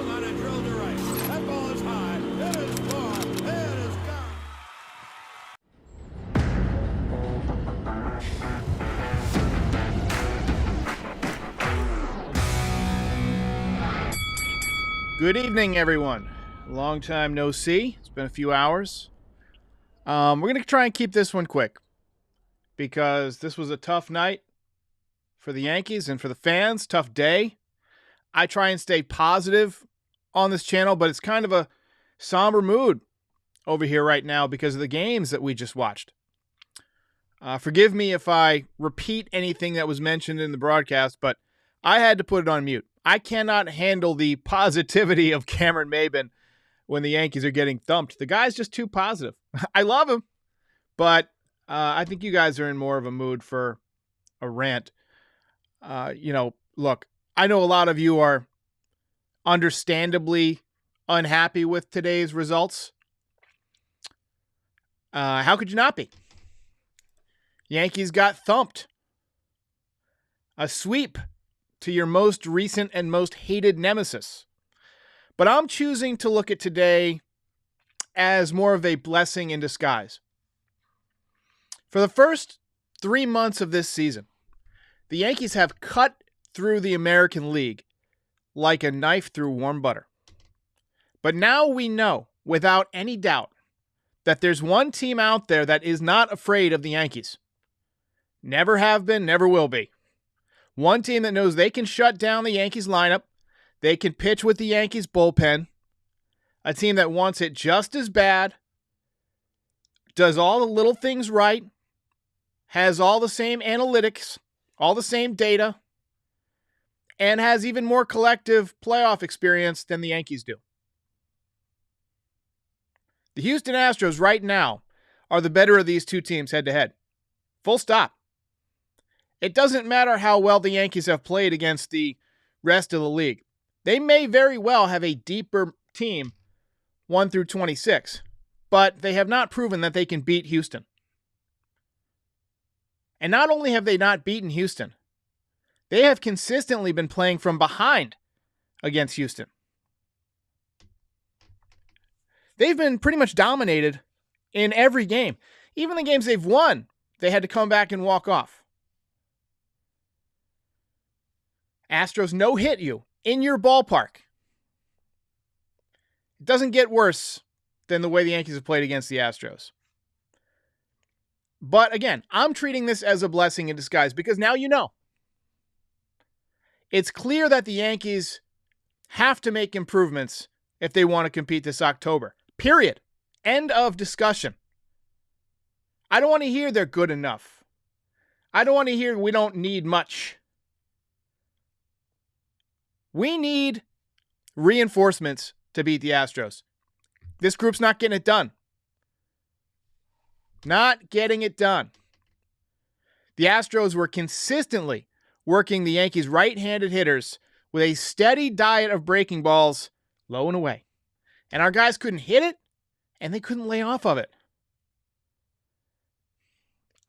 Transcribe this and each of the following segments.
swung on and drilled to right. That ball is high. It is far. It is gone. Good evening, everyone. Long time no see. It's been a few hours. We're going to try and keep this one quick because this was a tough night for the Yankees and for the fans. Tough day. I try and stay positive on this channel, but it's kind of a somber mood over here right now because of the games that we just watched. Forgive me if I repeat anything that was mentioned in the broadcast, but I had to put it on mute. I cannot handle the positivity of Cameron Maybin when the Yankees are getting thumped. The guy's just too positive. I love him, but I think you guys are in more of a mood for a rant. Look, I know a lot of you are understandably unhappy with today's results. How could you not be? Yankees got thumped. A sweep to your most recent and most hated nemesis. But I'm choosing to look at today as more of a blessing in disguise. For the first 3 months of this season, the Yankees have cut through the American League like a knife through warm butter. But now we know, without any doubt, that there's one team out there that is not afraid of the Yankees. Never have been, never will be. One team that knows they can shut down the Yankees lineup. They can pitch with the Yankees bullpen. A team that wants it just as bad, does all the little things right, has all the same analytics, all the same data, and has even more collective playoff experience than the Yankees do. The Houston Astros right now are the better of these two teams head-to-head. Full stop. It doesn't matter how well the Yankees have played against the rest of the league. They may very well have a deeper team 1 through 26, but they have not proven that they can beat Houston. And not only have they not beaten Houston, they have consistently been playing from behind against Houston. They've been pretty much dominated in every game. Even the games they've won, they had to come back and walk off. Astros no-hit you in your ballpark. It doesn't get worse than the way the Yankees have played against the Astros. But again, I'm treating this as a blessing in disguise because now you know. It's clear that the Yankees have to make improvements if they want to compete this October. Period. End of discussion. I don't want to hear they're good enough. I don't want to hear we don't need much. We need reinforcements to beat the Astros. This group's not getting it done. Not getting it done. The Astros were consistently working the Yankees' right-handed hitters with a steady diet of breaking balls low and away. And our guys couldn't hit it, and they couldn't lay off of it.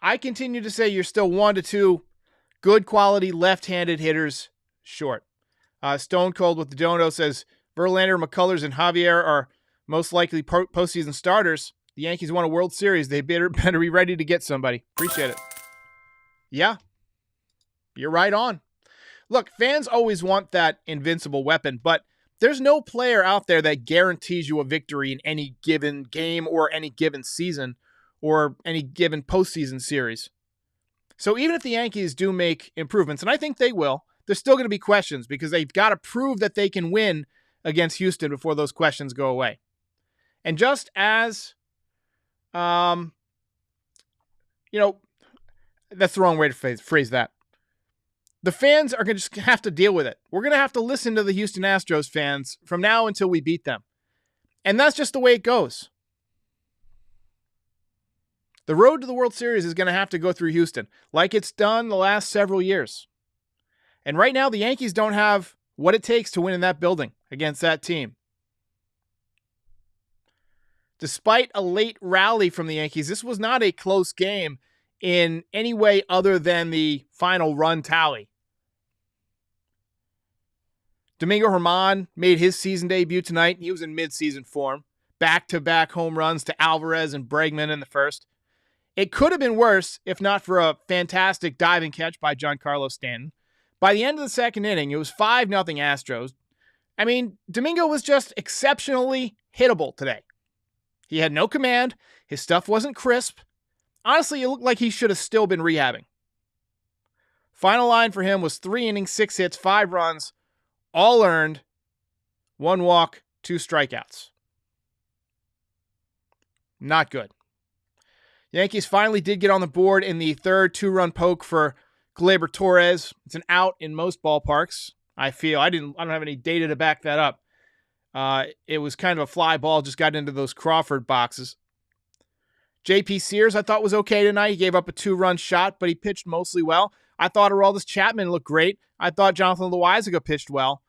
I continue to say you're still 1 to 2 good quality left-handed hitters short. Stone Cold with the Dono says Verlander, McCullers, and Javier are most likely postseason starters. The Yankees won a World Series. They better be ready to get somebody. Appreciate it. Yeah, you're right on. Look, fans always want that invincible weapon, but there's no player out there that guarantees you a victory in any given game or any given season or any given postseason series. So even if the Yankees do make improvements, and I think they will, there's still going to be questions because they've got to prove that they can win against Houston before those questions go away. And just as, that's the wrong way to phrase that. The fans are going to just have to deal with it. We're going to have to listen to the Houston Astros fans from now until we beat them. And that's just the way it goes. The road to the World Series is going to have to go through Houston, like it's done the last several years. And right now, the Yankees don't have what it takes to win in that building against that team. Despite a late rally from the Yankees, this was not a close game in any way other than the final run tally. Domingo German made his season debut tonight. He was in midseason form. Back-to-back home runs to Alvarez and Bregman in the first. It could have been worse if not for a fantastic diving catch by Giancarlo Stanton. By the end of the second inning, it was 5-0 Astros. I mean, Domingo was just exceptionally hittable today. He had no command. His stuff wasn't crisp. Honestly, it looked like he should have still been rehabbing. Final line for him was 3 innings, 6 hits, 5 runs, all earned, 1 walk, 2 strikeouts. Not good. Yankees finally did get on the board in the third 2-run poke for Gleyber Torres. It's an out in most ballparks, I feel. I don't have any data to back that up. It was kind of a fly ball, just got into those Crawford boxes. J.P. Sears, I thought, was okay tonight. He gave up a 2-run shot, but he pitched mostly well. I thought Aroldis Chapman looked great. I thought Jonathan Loaisiga pitched well.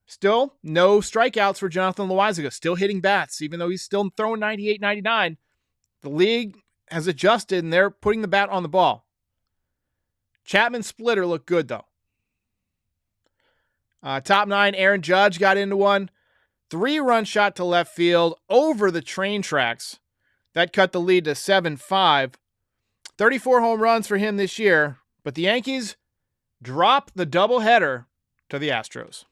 Still, no strikeouts for Jonathan Loaisiga. Still hitting bats, even though he's still throwing 98, 99. The league has adjusted, and they're putting the bat on the ball. Chapman's splitter looked good, though. Top 9, Aaron Judge got into one. 3-run shot to left field over the train tracks. That cut the lead to 7-5. 34 home runs for him this year, but the Yankees drop the doubleheader to the Astros.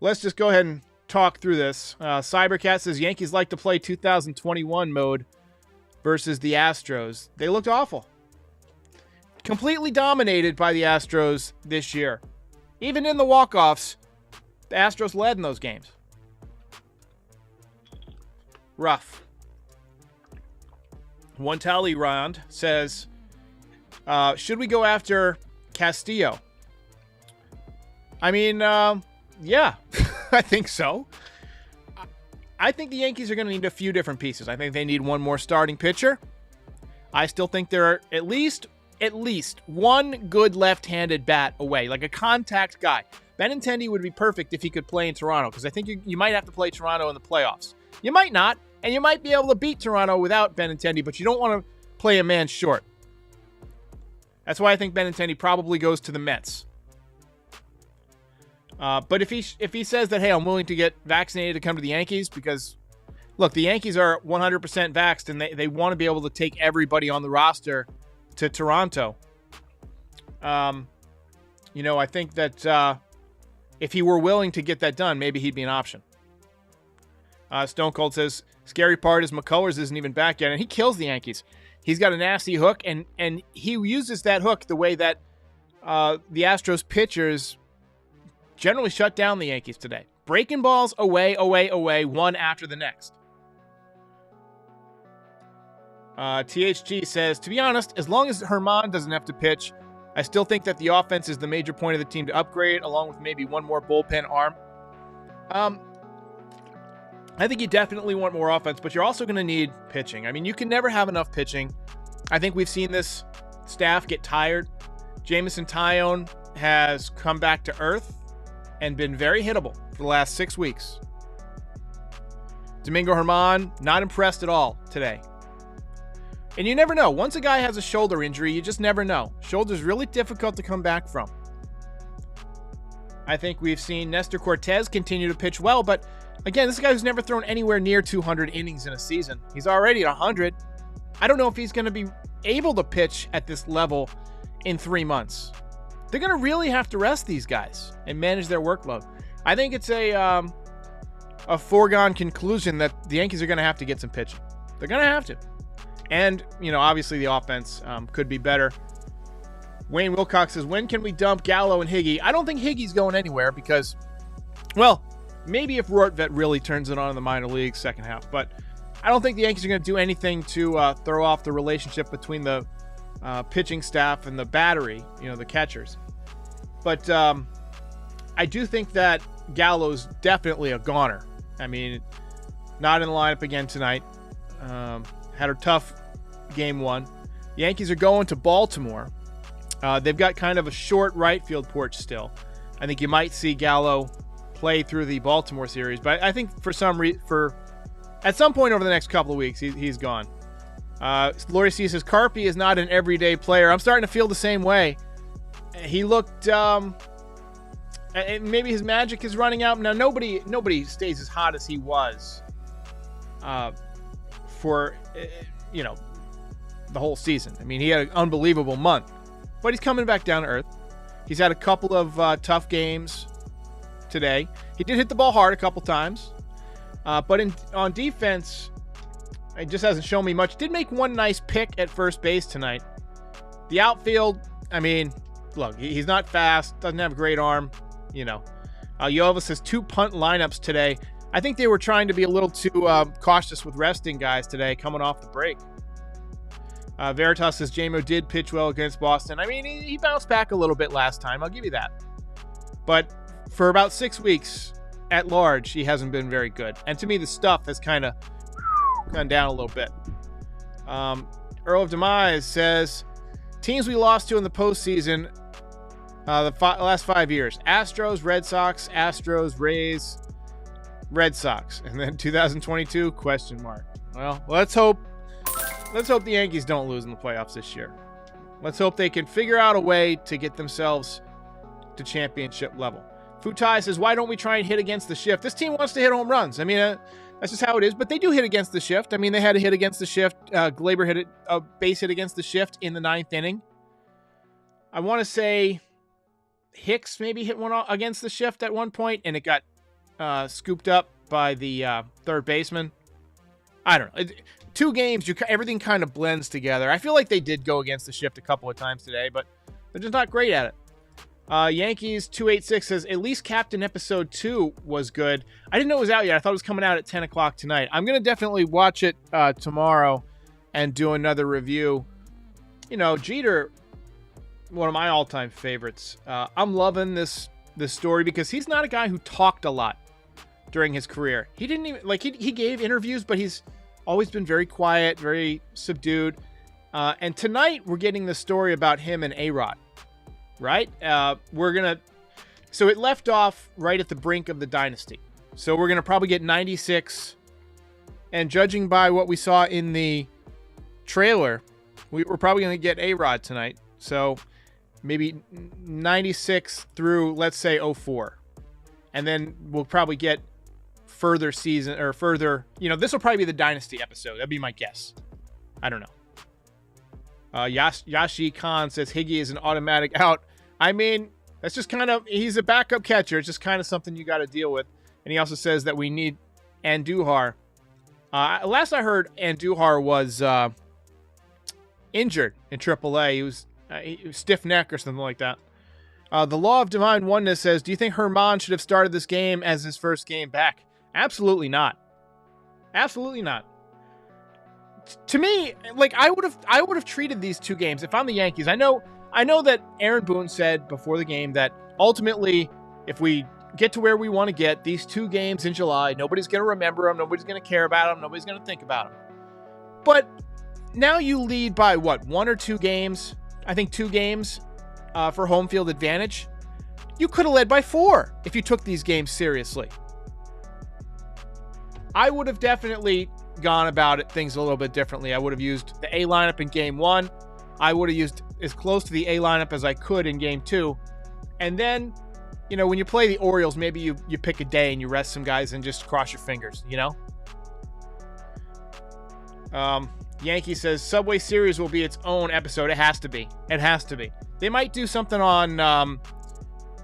Let's just go ahead and talk through this. Cybercat says Yankees like to play 2021 mode versus the Astros. They looked awful. Completely dominated by the Astros this year. Even in the walk-offs, the Astros led in those games. Rough. One tally round says, should we go after Castillo? I mean, yeah, I think so. I think the Yankees are going to need a few different pieces. I think they need one more starting pitcher. I still think there are at least one good left-handed bat away, like a contact guy. Benintendi would be perfect if he could play in Toronto, because I think you might have to play Toronto in the playoffs. You might not, and you might be able to beat Toronto without Benintendi, but you don't want to play a man short. That's why I think Benintendi probably goes to the Mets. But if he says that, hey, I'm willing to get vaccinated to come to the Yankees, because, look, the Yankees are 100% vaxxed, and they want to be able to take everybody on the roster to Toronto. I think that if he were willing to get that done, maybe he'd be an option. Stone Cold says, scary part is McCullers isn't even back yet, and he kills the Yankees. He's got a nasty hook, and he uses that hook the way that the Astros pitchers generally shut down the Yankees today. Breaking balls away, one after the next. THG says, to be honest, as long as German doesn't have to pitch, I still think that the offense is the major point of the team to upgrade, along with maybe one more bullpen arm. I think you definitely want more offense, but you're also going to need pitching. I mean, you can never have enough pitching. I think we've seen this staff get tired. Jameson Taillon has come back to earth and been very hittable for the last 6 weeks. Domingo German, not impressed at all today. And you never know. Once a guy has a shoulder injury, you just never know. Shoulder's really difficult to come back from. I think we've seen Nestor Cortez continue to pitch well, but again, this is a guy who's never thrown anywhere near 200 innings in a season. He's already at 100. I don't know if he's going to be able to pitch at this level in 3 months. They're going to really have to rest these guys and manage their workload. I think it's a foregone conclusion that the Yankees are going to have to get some pitching. They're going to have to. And, obviously the offense could be better. Wayne Wilcox says, when can we dump Gallo and Higgy? I don't think Higgy's going anywhere because, well, maybe if Rortvedt really turns it on in the minor leagues second half. But I don't think the Yankees are going to do anything to throw off the relationship between the pitching staff and the battery, the catchers. But I do think that Gallo's definitely a goner. I mean, not in the lineup again tonight. Had a tough game one. The Yankees are going to Baltimore. They've got kind of a short right field porch still. I think you might see Gallo play through the Baltimore series, but I think at some point over the next couple of weeks, he's gone. Laurie C says, Carpy is not an everyday player. I'm starting to feel the same way. he looked, maybe his magic is running out. Now, nobody stays as hot as he was for, the whole season. I mean, he had an unbelievable month, but he's coming back down to earth. He's had a couple of tough games today. He did hit the ball hard a couple times, but on defense, it just hasn't shown me much. Did make one nice pick at first base tonight. The outfield, I mean, look, he's not fast, doesn't have a great arm, Yovis has 2 punt lineups today. I think they were trying to be a little too cautious with resting guys today coming off the break. Veritas says JMO did pitch well against Boston. I mean, he bounced back a little bit last time. I'll give you that. But for about 6 weeks at large, he hasn't been very good. And to me, the stuff has kind of gone down a little bit. Earl of Demise says, teams we lost to in the postseason last 5 years. Astros, Red Sox, Astros, Rays, Red Sox. And then 2022, question mark. Well, let's hope the Yankees don't lose in the playoffs this year. Let's hope they can figure out a way to get themselves to championship level. Futai says, why don't we try and hit against the shift? This team wants to hit home runs. I mean, that's just how it is. But they do hit against the shift. I mean, they had a hit against the shift. Glaber hit a base hit against the shift in the 9th inning. I want to say Hicks maybe hit one against the shift at one point, and it got scooped up by the third baseman. I don't know. 2 games, everything kind of blends together. I feel like they did go against the shift a couple of times today, but they're just not great at it. Yankees 286 says, at least Captain Episode 2 was good. I didn't know it was out yet. I thought it was coming out at 10 o'clock tonight. I'm going to definitely watch it tomorrow and do another review. Jeter, one of my all-time favorites. I'm loving this story because he's not a guy who talked a lot during his career. He didn't even, he gave interviews, but he's always been very quiet, very subdued. And tonight we're getting the story about him and A-Rod, right? So it left off right at the brink of the dynasty. So we're going to probably get 96. And judging by what we saw in the trailer, we're probably going to get A-Rod tonight. So maybe 96 through, let's say, 04. And then we'll probably get further season or further, this will probably be the dynasty episode. That'd be my guess. I don't know. Yashi Khan says Higgy is an automatic out. I mean, that's just he's a backup catcher. It's just kind of something you got to deal with. And he also says that we need Andujar. Last I heard, Andujar was injured in AAA. He was stiff neck or something like that. The Law of Divine Oneness says, do you think Herman should have started this game as his first game back? Absolutely not. Absolutely not. To me, I would have treated these 2 games if I'm the Yankees. I know that Aaron Boone said before the game that ultimately, if we get to where we want to get, these 2 games in July, nobody's going to remember them, nobody's going to care about them, nobody's going to think about them. But now you lead by what, 1 or 2 games? I think 2 games for home field advantage. You could have led by 4 if you took these games seriously. I would have definitely gone about things a little bit differently. I would have used the A lineup in game 1. I would have used as close to the A lineup as I could in game 2. And then, when you play the Orioles, maybe you pick a day and you rest some guys and just cross your fingers, Yankee says Subway Series will be its own episode. It has to be. It has to be. They might do something on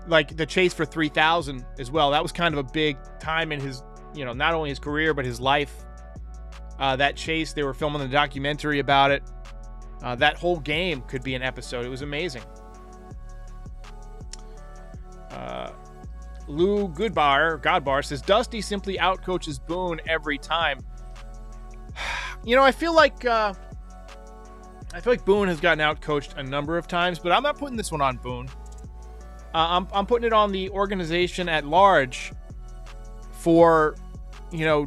the chase for 3,000 as well. That was kind of a big time in his, not only his career, but his life. That chase, they were filming the documentary about it. That whole game could be an episode. It was amazing. Lou Godbar says, Dusty simply outcoaches Boone every time. I feel like Boone has gotten outcoached a number of times, but I'm not putting this one on Boone. I'm putting it on the organization at large for,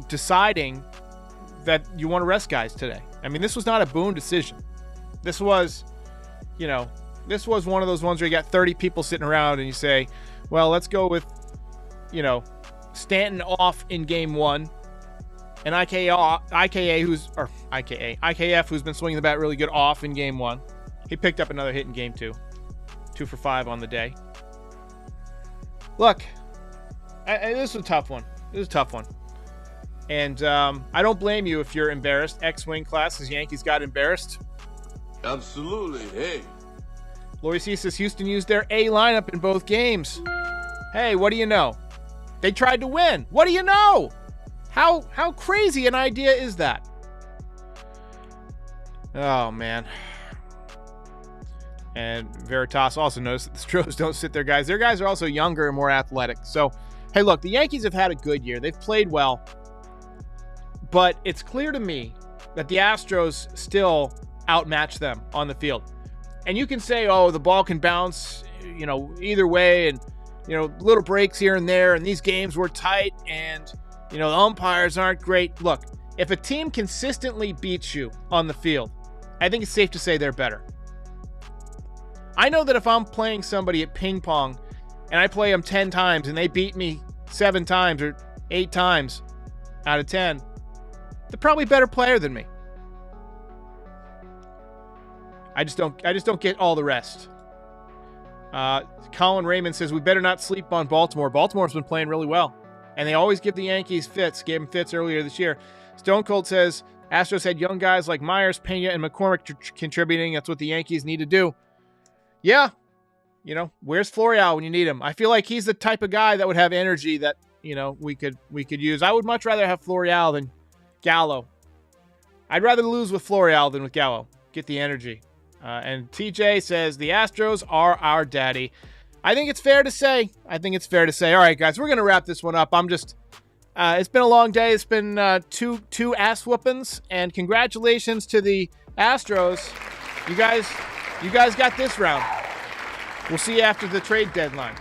deciding that you want to rest guys today. I mean, this was not a Boone decision. This was, one of those ones where you got 30 people sitting around and you say, well, let's go with, Stanton off in game 1 and IKF, who's been swinging the bat really good, off in game 1. He picked up another hit in game 2. 2 for 5 on the day. Look, this is a tough one. And I don't blame you if you're embarrassed. X-Wing classes, Yankees got embarrassed. Absolutely. Hey. Lori C says Houston used their A lineup in both games. Hey, what do you know? They tried to win. What do you know? How crazy an idea is that? Oh, man. And Veritas also noticed that the Astros don't sit their guys. Their guys are also younger and more athletic. So, hey, look, the Yankees have had a good year. They've played well. But it's clear to me that the Astros still outmatch them on the field. And you can say, oh, the ball can bounce, either way, and, little breaks here and there, and these games were tight, and, the umpires aren't great. Look, if a team consistently beats you on the field, I think it's safe to say they're better. I know that if I'm playing somebody at ping pong and I play them 10 times and they beat me 7 times or 8 times out of 10, they're probably a better player than me. I just don't get all the rest. Colin Raymond says we better not sleep on Baltimore. Baltimore's been playing really well, and they always give the Yankees fits. Gave them fits earlier this year. Stone Cold says Astros had young guys like Myers, Pena, and McCormick contributing. That's what the Yankees need to do. Yeah, where's Florial when you need him? I feel like he's the type of guy that would have energy that we could use. I would much rather have Florial than Gallo. I'd rather lose with Florial than with Gallo. Get the energy. And TJ says the Astros are our daddy. I think it's fair to say. All right, guys, we're gonna wrap this one up. It's been a long day. It's been two ass whoopings, and congratulations to the Astros. You guys got this round. We'll see you after the trade deadline.